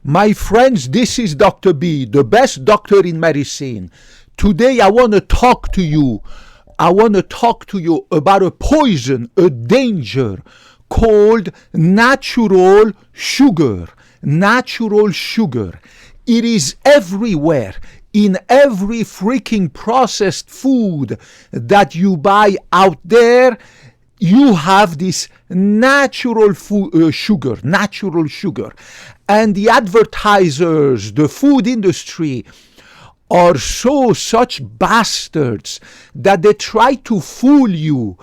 My friends, this is Dr. B, the best doctor in medicine. Today I want to talk to you. About a poison, a danger called natural sugar. Natural sugar. It is everywhere. In every freaking processed food that you buy out there, you have this natural sugar. And the advertisers, the food industry, are such bastards that they try to fool you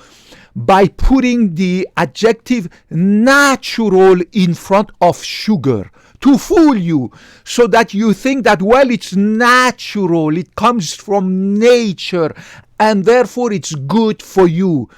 by putting the adjective natural in front of sugar, to fool you, so that you think that, well, it's natural, it comes from nature, and therefore it's good for you.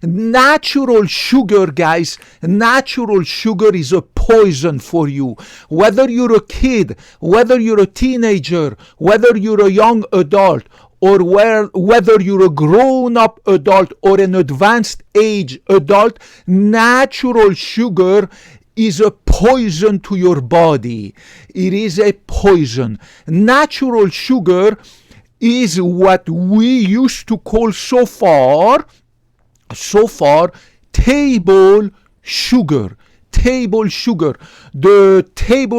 Natural sugar, guys, natural sugar is a poison for you. Whether you're a kid, whether you're a teenager, whether you're a young adult, or whether you're a grown-up adult or an advanced age adult, natural sugar is a poison to your body. It is a poison. Natural sugar is what we used to call so far table sugar. The table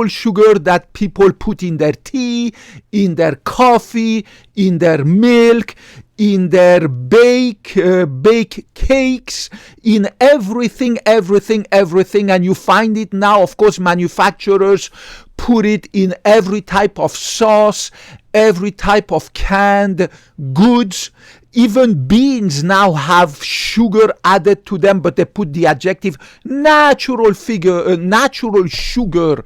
sugar that people put in their tea, in their coffee, in their milk, in their bake cakes, in everything, and you find it now. Of course, manufacturers put it in every type of sauce, every type of canned goods. Even beans now have sugar added to them, but they put the adjective natural sugar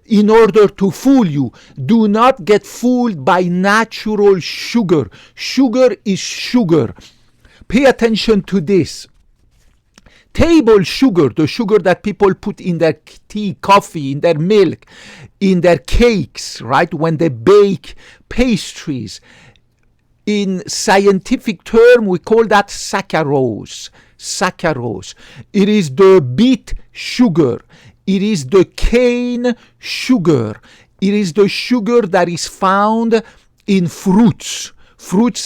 in order to fool you. Do not get fooled by natural sugar. Sugar is sugar. Pay attention to this. Table sugar, the sugar that people put in their tea, coffee, in their milk, in their cakes, right? When they bake pastries. In scientific term, we call that saccharose. It is the beet sugar. It is the cane sugar. It is the sugar that is found in fruits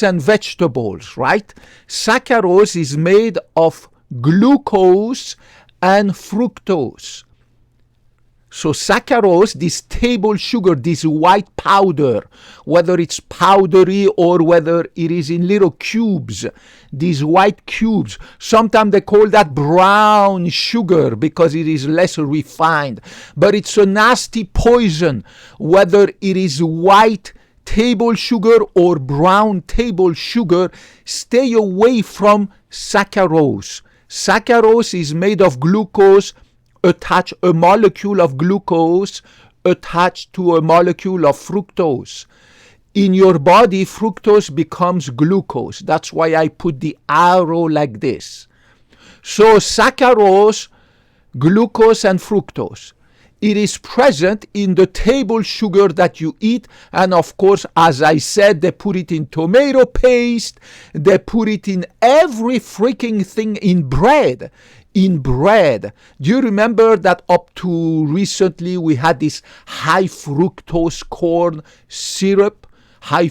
and vegetables, right? Saccharose is made of glucose and fructose. So saccharose, this table sugar, this white powder, whether it's powdery or whether it is in little cubes, these white cubes, sometimes they call that brown sugar because it is less refined. But it's a nasty poison, whether it is white table sugar or brown table sugar. Stay away from saccharose. Saccharose is made of glucose, a molecule of glucose attached to a molecule of fructose. In your body, fructose becomes glucose. That's why I put the arrow like this. So saccharose, glucose, and fructose. It is present in the table sugar that you eat. And of course, as I said, they put it in tomato paste. They put it in every freaking thing, in bread. Do you remember that up to recently we had this high fructose corn syrup? Well,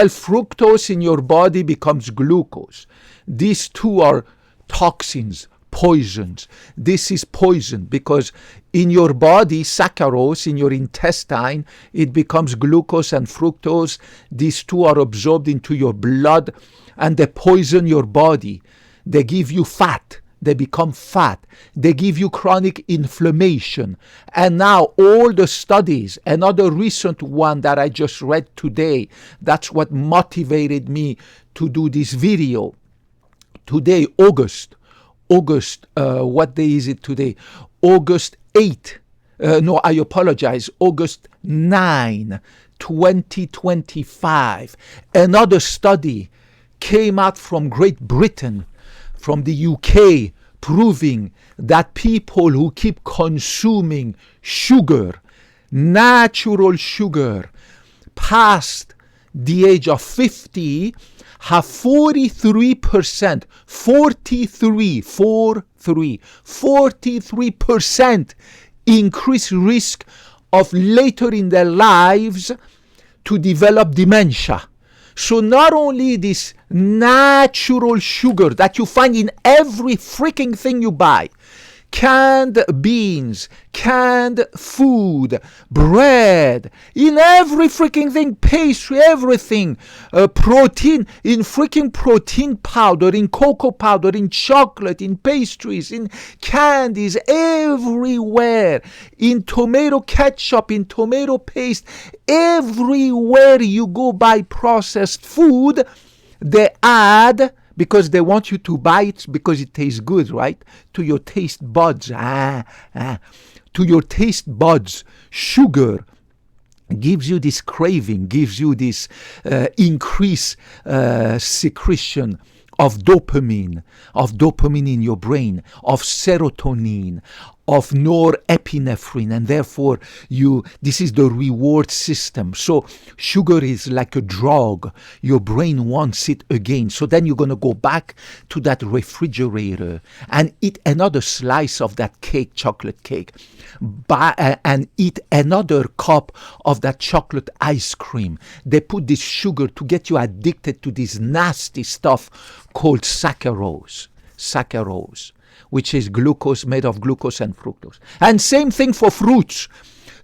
fructose in your body becomes glucose. These two are toxins, poisons. This is poison because in your body, saccharose, in your intestine, it becomes glucose and fructose. These two are absorbed into your blood and they poison your body. They give you fat. They become fat. They give you chronic inflammation. And now all the studies, another recent one that I just read today, that's what motivated me to do this video. Today, August, what day is it today? August 8. August 9, 2025. Another study came out from Great Britain, from the UK, proving that people who keep consuming sugar, natural sugar, past the age of 50 have 43% increased risk of later in their lives to develop dementia. So not only this natural sugar that you find in every freaking thing you buy, canned beans, canned food, bread, in every freaking thing, pastry, everything, protein, in freaking protein powder, in cocoa powder, in chocolate, in pastries, in candies, everywhere, in tomato ketchup, in tomato paste, everywhere you go buy processed food, they add, because they want you to buy it because it tastes good, right? To your taste buds. To your taste buds, sugar gives you this craving, gives you this increased secretion of dopamine in your brain, of serotonin, of norepinephrine, and therefore this is the reward system. So sugar is like a drug. Your brain wants it again. So then you're going to go back to that refrigerator and eat another slice of that cake, chocolate cake, and eat another cup of that chocolate ice cream. They put this sugar to get you addicted to this nasty stuff called saccharose, which is glucose, made of glucose and fructose. And same thing for fruits.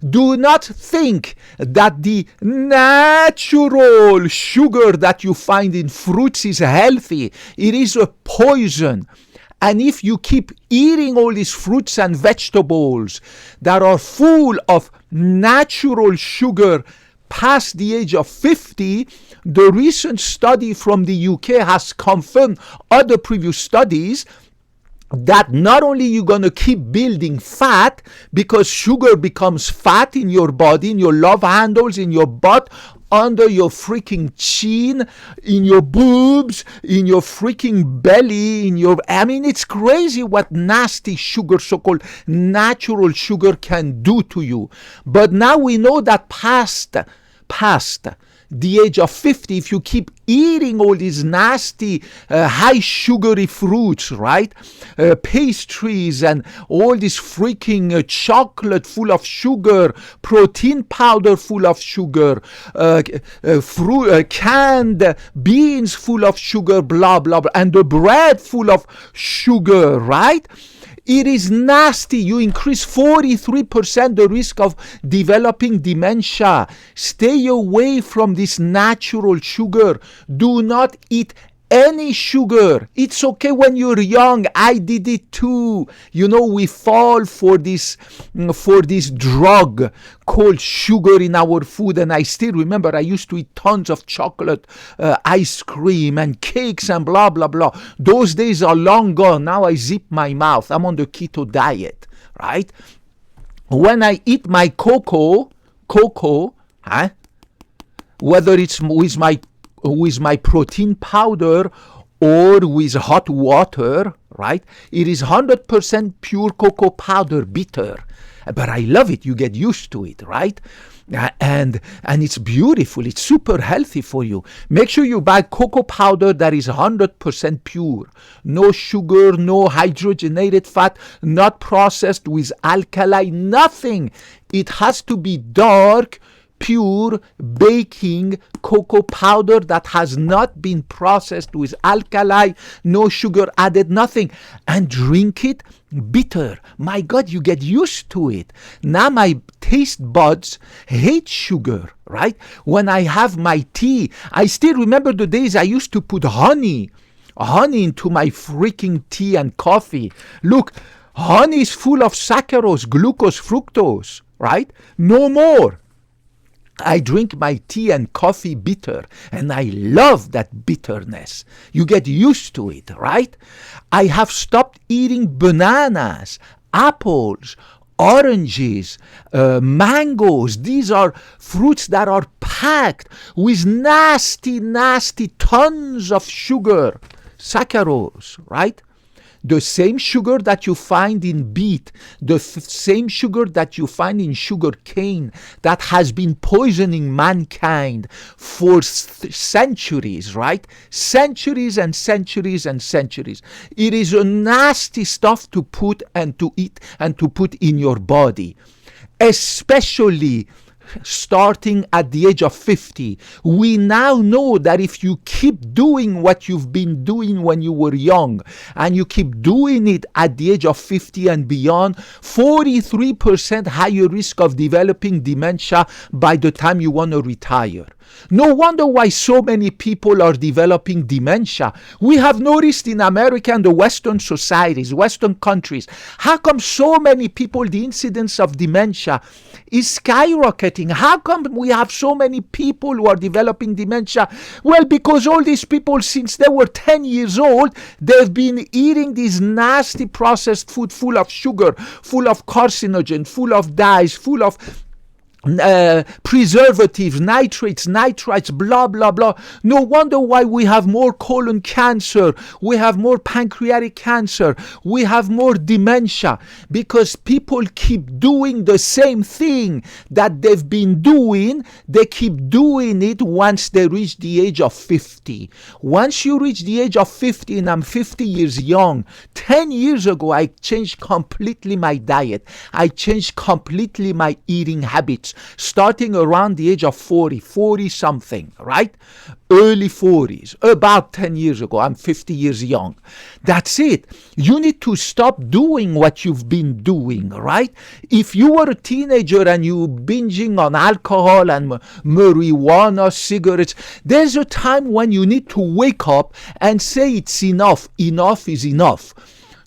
Do not think that the natural sugar that you find in fruits is healthy. It is a poison. And if you keep eating all these fruits and vegetables that are full of natural sugar past the age of 50, the recent study from the UK has confirmed other previous studies that not only you're going to keep building fat, because sugar becomes fat in your body, in your love handles, in your butt, under your freaking chin, in your boobs, in your freaking belly, it's crazy what nasty sugar, so-called natural sugar, can do to you. But now we know that past the age of 50, if you keep eating all these nasty high sugary fruits, right, pastries and all this freaking chocolate full of sugar, protein powder full of sugar, canned beans full of sugar, blah blah blah, and the bread full of sugar, right? It is nasty. You increase 43% the risk of developing dementia. Stay away from this natural sugar. Do not eat any sugar. It's okay when you're young. I did it too. We fall for this drug called sugar in our food. And I still remember I used to eat tons of chocolate, ice cream and cakes and blah, blah, blah. Those days are long gone. Now I zip my mouth. I'm on the keto diet, right? When I eat my cocoa, whether it's with my protein powder or with hot water, right? It is 100% pure cocoa powder, bitter. But I love it. You get used to it, right? And it's beautiful. It's super healthy for you. Make sure you buy cocoa powder that is 100% pure. No sugar, no hydrogenated fat, not processed with alkali, nothing. It has to be dark, pure baking cocoa powder that has not been processed with alkali, no sugar added, nothing. And drink it bitter. My God, you get used to it. Now my taste buds hate sugar, right? When I have my tea, I still remember the days I used to put honey into my freaking tea and coffee. Look, honey is full of saccharose, glucose, fructose, right? No more. I drink my tea and coffee bitter, and I love that bitterness. You get used to it, right? I have stopped eating bananas, apples, oranges, mangoes. These are fruits that are packed with nasty tons of sugar, saccharose, right? The same sugar that you find in beet, the same sugar that you find in sugar cane that has been poisoning mankind for centuries, right? Centuries and centuries and centuries. It is a nasty stuff to put and to eat and to put in your body, especially starting at the age of 50. We now know that if you keep doing what you've been doing when you were young and you keep doing it at the age of 50 and beyond, 43% higher risk of developing dementia by the time you want to retire. No wonder why so many people are developing dementia. We have noticed in America and the Western societies, Western countries, how come so many people, the incidence of dementia is skyrocketing? How come we have so many people who are developing dementia? Well, because all these people, since they were 10 years old, they've been eating this nasty processed food full of sugar, full of carcinogen, full of dyes, full of preservatives, nitrates, nitrites, blah, blah, blah. No wonder why we have more colon cancer, we have more pancreatic cancer, we have more dementia, because people keep doing the same thing that they've been doing. They keep doing it once they reach the age of 50. Once you reach the age of 50, and I'm 50 years young, 10 years ago, I changed completely my diet. I changed completely my eating habits. Starting around the age of 40 something, right? Early 40s, about 10 years ago. I'm 50 years young. That's it. You need to stop doing what you've been doing, right? If you were a teenager and you binging on alcohol and marijuana, cigarettes, there's a time when you need to wake up and say it's enough. Enough is enough.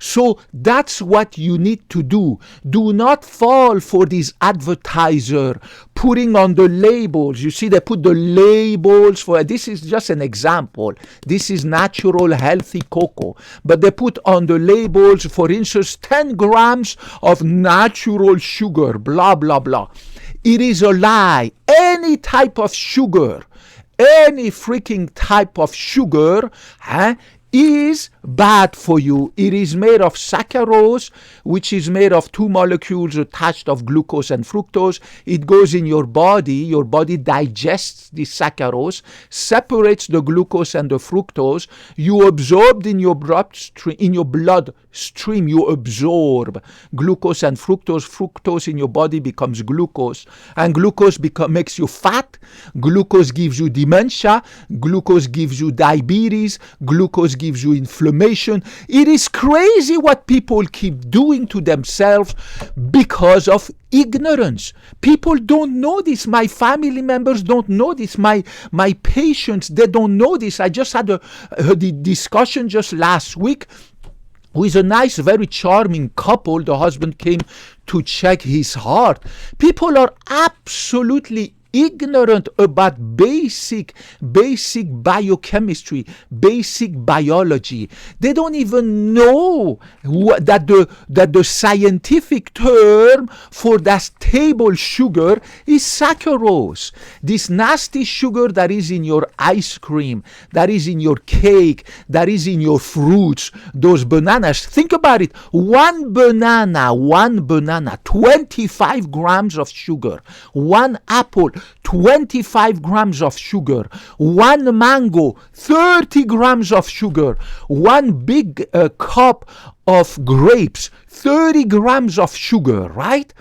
So that's what you need to do. Do not fall for this advertiser putting on the labels. You see, they put the labels for, this is just an example. This is natural, healthy cocoa. But they put on the labels, for instance, 10 grams of natural sugar, blah, blah, blah. It is a lie. Any type of sugar, any freaking type of sugar, is bad for you. It is made of saccharose, which is made of two molecules attached of glucose and fructose. It goes in your body digests the saccharose, separates the glucose and the fructose. You absorb in your bloodstream, you absorb glucose and fructose. Fructose in your body becomes glucose, and glucose makes you fat. Glucose gives you dementia. Glucose gives you diabetes. Glucose gives you inflammation. It is crazy what people keep doing to themselves because of ignorance. People don't know this. My family members don't know this. My patients, they don't know this. I just had a discussion just last week with a nice, very charming couple. The husband came to check his heart. People are absolutely ignorant about basic biochemistry, basic biology. They don't even know that the scientific term for that table sugar is saccharose. This nasty sugar that is in your ice cream, that is in your cake, that is in your fruits, those bananas. Think about it. One banana, 25 grams of sugar. One apple, 25 grams of sugar. One mango, 30 grams of sugar. One big cup of grapes, 30 grams of sugar, right?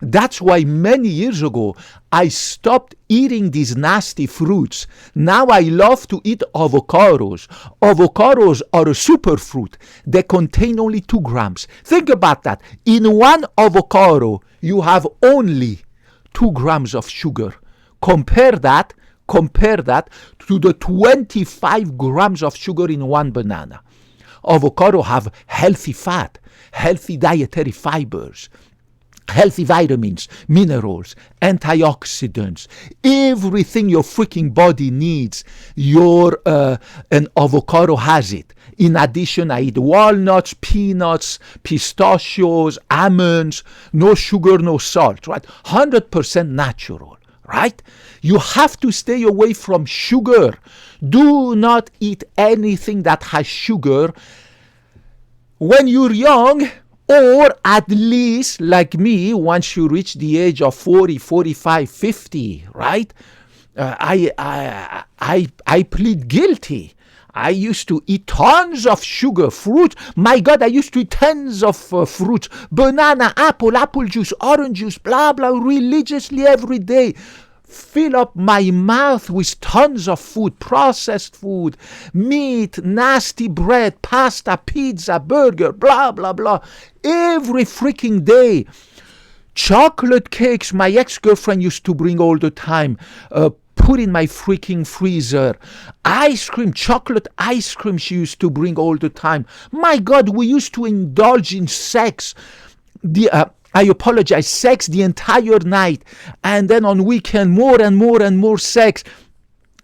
That's why many years ago I stopped eating these nasty fruits. Now I love to eat avocados. Avocados are a superfruit. They contain only 2 grams. Think about that. In one avocado, you have only 2 grams of sugar. Compare that to the 25 grams of sugar in one banana. Avocado have healthy fat, healthy dietary fibers, healthy vitamins, minerals, antioxidants, everything your freaking body needs. An avocado has it. In addition, I eat walnuts, peanuts, pistachios, almonds, no sugar, no salt, right? 100% natural. Right? You have to stay away from sugar. Do not eat anything that has sugar when you're young, or at least like me, once you reach the age of 40, 45, 50, right? I plead guilty. I used to eat tons of sugar, fruit. My God, I used to eat tons of fruits, banana, apple juice, orange juice, blah, blah, religiously every day. Fill up my mouth with tons of food, processed food, meat, nasty bread, pasta, pizza, burger, blah, blah, blah. Every freaking day. Chocolate cakes, my ex-girlfriend used to bring all the time. Put in my freaking freezer. Ice cream, chocolate ice cream she used to bring all the time. My God, we used to indulge in sex. I apologize, sex the entire night. And then on weekend, more and more and more sex.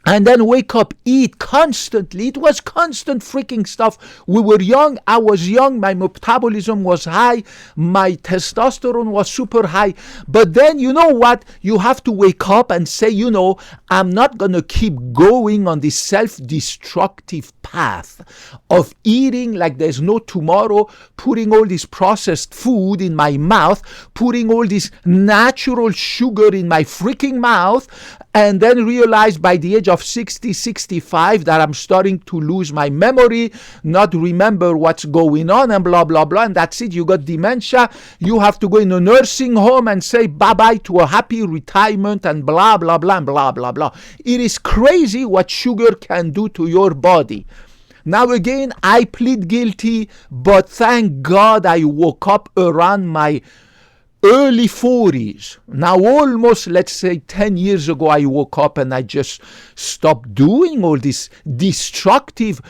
And then wake up, eat constantly. It was constant freaking stuff. We were young. I was young. My metabolism was high. My testosterone was super high. But then, you know what? You have to wake up and say, you know, I'm not going to keep going on this self-destructive path of eating like there's no tomorrow, putting all this processed food in my mouth, putting all this natural sugar in my freaking mouth, and then realize by the age of 60, 65 that I'm starting to lose my memory, not remember what's going on, and blah, blah, blah, and that's it. You got dementia. You have to go in a nursing home and say bye-bye to a happy retirement, and blah, blah, blah, and blah, blah, blah. It is crazy what sugar can do to your body. Now again, I plead guilty, but thank God I woke up around my early 40s. Now almost, let's say 10 years ago, I woke up and I just stopped doing all this destructive,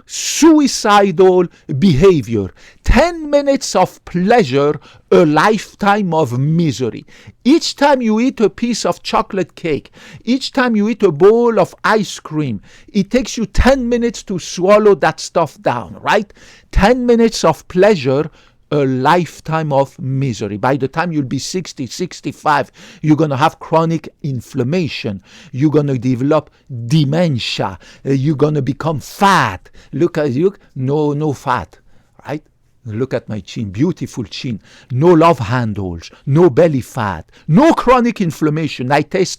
suicidal behavior. 10 minutes of pleasure, a lifetime of misery. Each time you eat a piece of chocolate cake, each time you eat a bowl of ice cream, it takes you 10 minutes to swallow that stuff down, right? 10 minutes of pleasure, a lifetime of misery. By the time you'll be 60, 65, you're going to have chronic inflammation. You're going to develop dementia. You're going to become fat. Look at you. No fat, right? Look at my chin, beautiful chin. No love handles, no belly fat, no chronic inflammation. I check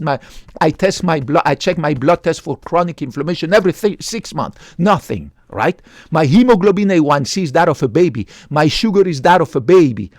my blood test for chronic inflammation every 6 months. Nothing. Right? My hemoglobin A1C is that of a baby. My sugar is that of a baby.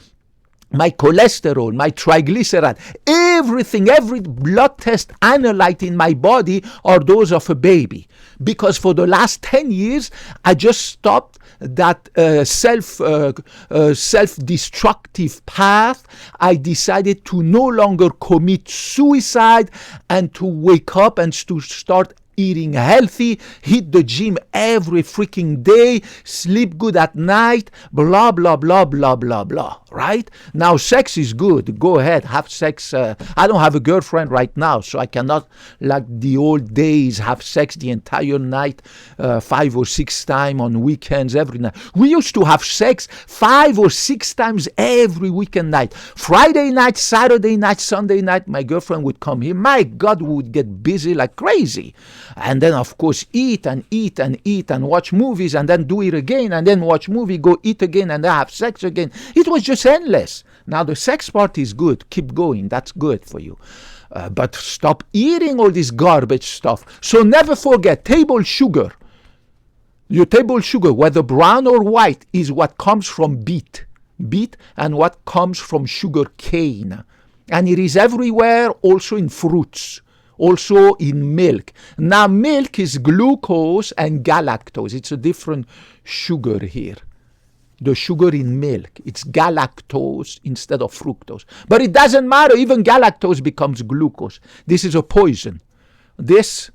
My cholesterol, my triglyceride, everything, every blood test analyte in my body are those of a baby. Because for the last 10 years, I just stopped that self-destructive path. I decided to no longer commit suicide and to wake up and to start eating healthy, hit the gym every freaking day, sleep good at night, blah, blah, blah, blah, blah, blah, right? Now, sex is good. Go ahead, have sex. I don't have a girlfriend right now, so I cannot, like the old days, have sex the entire night, 5 or 6 times on weekends, every night. We used to have sex 5 or 6 times every weekend night. Friday night, Saturday night, Sunday night, my girlfriend would come here. My God, we would get busy like crazy. And then, of course, eat and eat and eat and watch movies and then do it again and then watch movie, go eat again and then have sex again. It was just endless. Now, the sex part is good. Keep going. That's good for you. But stop eating all this garbage stuff. So never forget, table sugar. Your table sugar, whether brown or white, is what comes from beet and what comes from sugar cane. And it is everywhere, also in fruits. Also in milk. Now, milk is glucose and galactose. It's a different sugar here. The sugar in milk, it's galactose instead of fructose. But it doesn't matter. Even galactose becomes glucose. This is a poison. This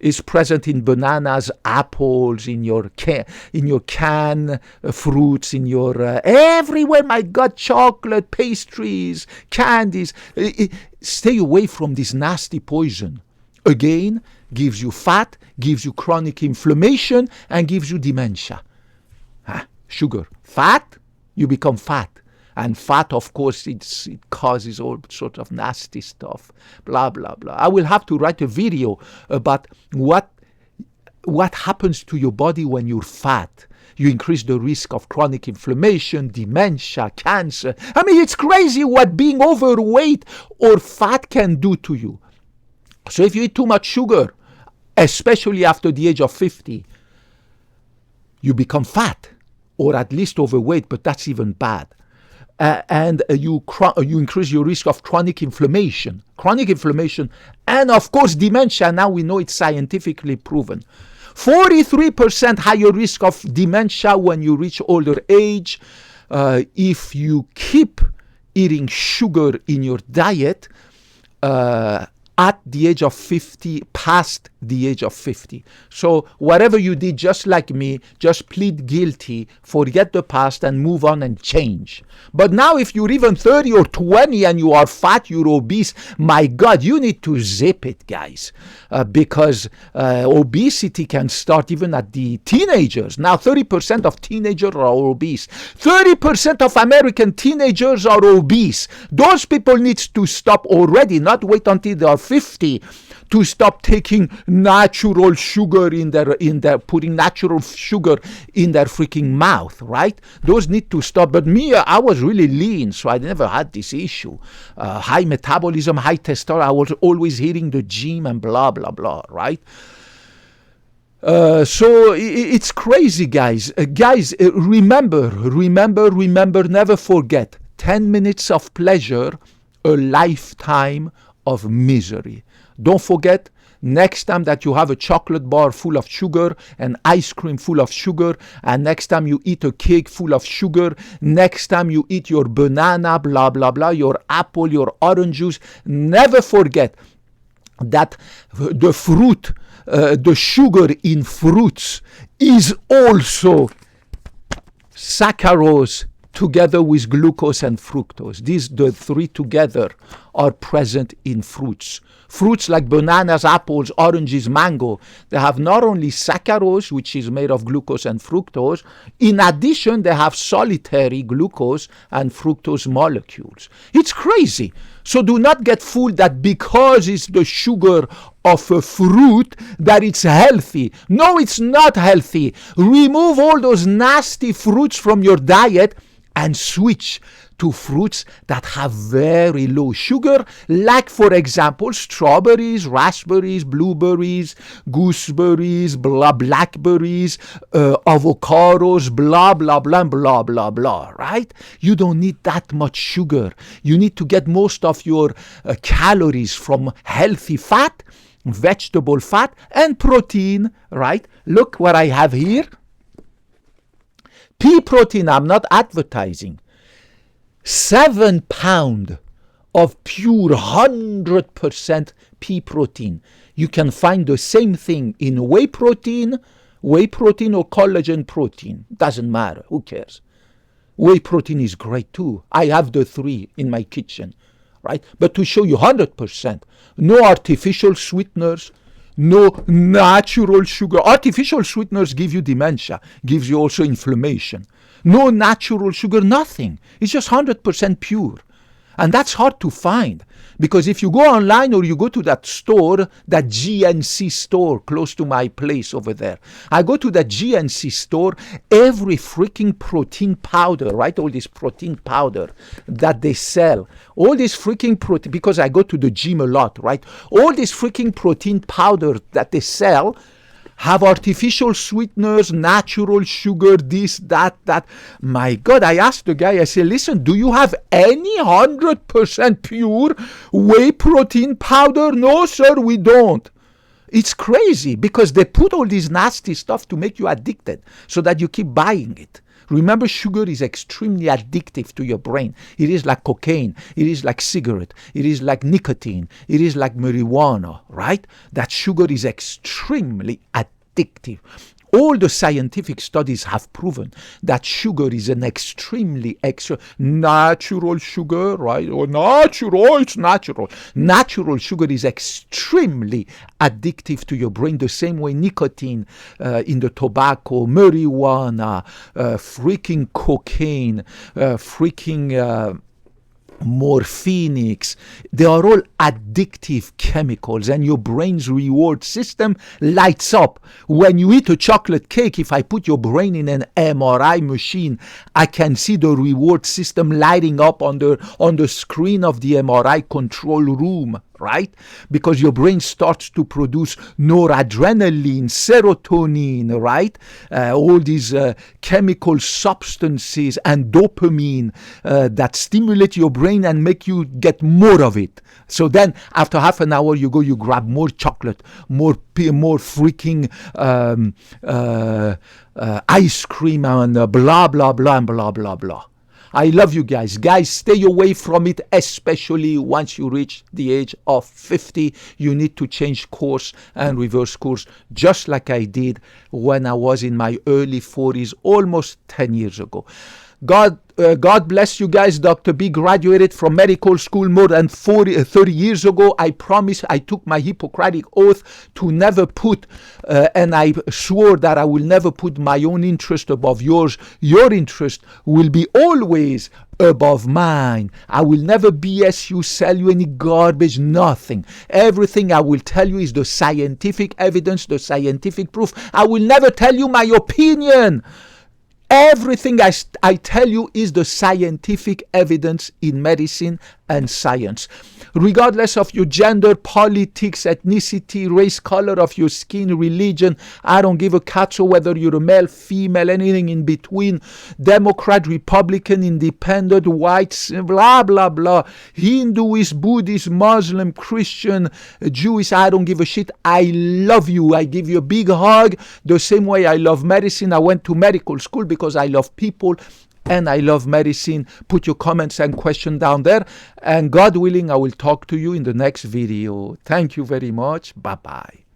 is present in bananas, apples, in your can fruits, in your everywhere. My God, chocolate, pastries, candies. Stay away from this nasty poison. Again, gives you fat, gives you chronic inflammation, and gives you dementia. Sugar, fat, you become fat. And fat, of course, it causes all sorts of nasty stuff, blah, blah, blah. I will have to write a video about what happens to your body when you're fat. You increase the risk of chronic inflammation, dementia, cancer. I mean, it's crazy what being overweight or fat can do to you. So if you eat too much sugar, especially after the age of 50, you become fat or at least overweight, but that's even bad. And you increase your risk of chronic inflammation, and of course dementia. Now we know it's scientifically proven. 43% higher risk of dementia when you reach older age if you keep eating sugar in your diet at the age of 50, past the age of 50. So whatever you did, just like me, just plead guilty, forget the past and move on and change. But now if you're even 30 or 20 and you are fat, you're obese, my God, you need to zip it, guys, because obesity can start even at the teenagers. Now 30% of teenagers are obese. 30% of American teenagers are obese. Those people need to stop already, not wait until they are 50 to stop taking natural sugar in their putting natural sugar in their freaking mouth, right? Those need to stop. But me, I was really lean, so I never had this issue. High metabolism, high testosterone. I was always hitting the gym and blah blah blah, right? So it's crazy, guys. Remember, never forget. 10 minutes of pleasure, a lifetime of misery. Don't forget, next time that you have a chocolate bar full of sugar, an ice cream full of sugar, and next time you eat a cake full of sugar, next time you eat your banana, blah, blah, blah, your apple, your orange juice, never forget that the fruit, the sugar in fruits is also saccharose together with glucose and fructose. The three together are present in fruits. Fruits like bananas, apples, oranges, mango, they have not only saccharose, which is made of glucose and fructose, in addition, they have solitary glucose and fructose molecules. It's crazy. So do not get fooled that because it's the sugar of a fruit that it's healthy. No, it's not healthy. Remove all those nasty fruits from your diet and switch to fruits that have very low sugar, like, for example, strawberries, raspberries, blueberries, gooseberries, blackberries, avocados, blah, blah, blah, blah, blah, blah, right? You don't need that much sugar. You need to get most of your calories from healthy fat, vegetable fat, and protein, right? Look what I have here. Pea protein, I'm not advertising. 7 pounds of pure 100% pea protein. You can find the same thing in whey protein or collagen protein. Doesn't matter. Who cares? Whey protein is great too. I have the 3 in my kitchen, right? But to show you 100%, no artificial sweeteners, no natural sugar. Artificial sweeteners give you dementia, gives you also inflammation. No natural sugar, nothing. It's just 100% pure. And that's hard to find, because if you go online or you go to that store, that GNC store close to my place over there, I go to that GNC store, every freaking protein powder, right? All this protein powder that they sell, all this freaking protein, because I go to the gym a lot, right? All this freaking protein powder that they sell have artificial sweeteners, natural sugar, this, that. My God, I asked the guy, I said, listen, do you have any 100% pure whey protein powder? No, sir, we don't. It's crazy because they put all this nasty stuff to make you addicted so that you keep buying it. Remember, sugar is extremely addictive to your brain. It is like cocaine. It is like cigarette. It is like nicotine. It is like marijuana, right? That sugar is extremely addictive. All the scientific studies have proven that sugar is an extremely natural sugar, right? Or it's natural. Natural sugar is extremely addictive to your brain, the same way nicotine in the tobacco, marijuana, freaking cocaine, morphinics, they are all addictive chemicals, and your brain's reward system lights up. When you eat a chocolate cake, if I put your brain in an MRI machine, I can see the reward system lighting up on the screen of the MRI control room, right? Because your brain starts to produce noradrenaline, serotonin, right? All these chemical substances and dopamine that stimulate your brain and make you get more of it. So then after half an hour you grab more chocolate, more freaking ice cream, and blah blah blah and blah blah blah. I love you guys. Guys, stay away from it, especially once you reach the age of 50. You need to change course and reverse course, just like I did when I was in my early 40s, almost 10 years ago. God bless you guys. Dr. B graduated from medical school more than 30 years ago. I promise, I took my Hippocratic oath to never put, and I swore that I will never put my own interest above yours. Your interest will be always above mine. I will never BS you, sell you any garbage, nothing. Everything I will tell you is the scientific evidence, the scientific proof. I will never tell you my opinion. Everything I tell you is the scientific evidence in medicine and science. Regardless of your gender, politics, ethnicity, race, color of your skin, religion, I don't give a catch whether you're a male, female, anything in between, Democrat, Republican, independent, white, blah, blah, blah, Hinduist, Buddhist, Muslim, Christian, Jewish, I don't give a shit. I love you. I give you a big hug the same way I love medicine. I went to medical school because I love people and I love medicine. Put your comments and questions down there. And God willing, I will talk to you in the next video. Thank you very much. Bye-bye.